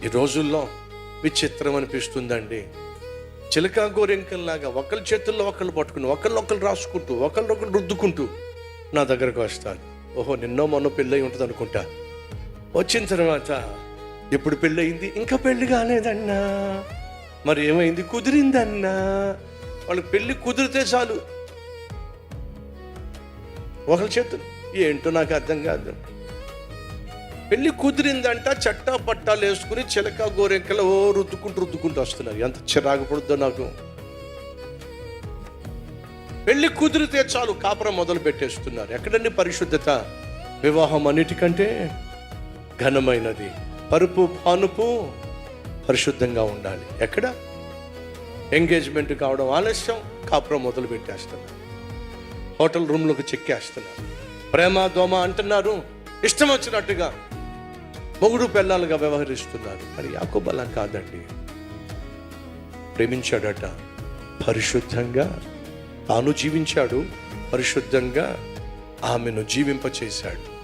ఈ రోజుల్లో విచిత్రం అనిపిస్తుందండి. చిలకా గోరెంకల్లాగా ఒకళ్ళ చేతుల్లో ఒకళ్ళు పట్టుకుని ఒకళ్ళు రాసుకుంటూ ఒకళ్ళొకళ్ళు రుద్దుకుంటూ నా దగ్గరకు వస్తాను. ఓహో, నిన్నో మొన్న పెళ్ళయి ఉంటుంది అనుకుంటా. వచ్చిన తర్వాత ఎప్పుడు పెళ్ళయింది? ఇంకా పెళ్ళి కాలేదన్నా. మరి ఏమైంది? కుదిరిందన్నా. వాళ్ళకి పెళ్ళి కుదిరితే చాలు ఒకళ్ళ చేతులు. ఏంటో నాకు అర్థం కాదు. పెళ్ళి కుదిరిందంట, చట్టా పట్టాలు వేసుకుని చిలక గోరెంకలు రుద్దుకుంటూ వస్తున్నారు. ఎంత చిరాకు పడుద్దో నాకు. పెళ్ళి కుదిరితే చాలు కాపురం మొదలు పెట్టేస్తున్నారు. ఎక్కడండి పరిశుద్ధత? వివాహం అన్నిటికంటే ఘనమైనది. పరుపు పానుపు పరిశుద్ధంగా ఉండాలి. ఎక్కడ ఎంగేజ్మెంట్ కావడం ఆలస్యం, కాపురం మొదలు పెట్టేస్తున్నారు. హోటల్ రూమ్లోకి చెక్కేస్తున్నారు. ప్రేమ దోమ అంటున్నారు, ఇష్టం వచ్చినట్టుగా మొగుడు పెళ్ళాలుగా వ్యవహరిస్తున్నారు. మరి యాకోబు అలా కాదండి. ప్రేమించాడట, పరిశుద్ధంగా తాను జీవించాడు, పరిశుద్ధంగా ఆమెను జీవింపచేశాడు.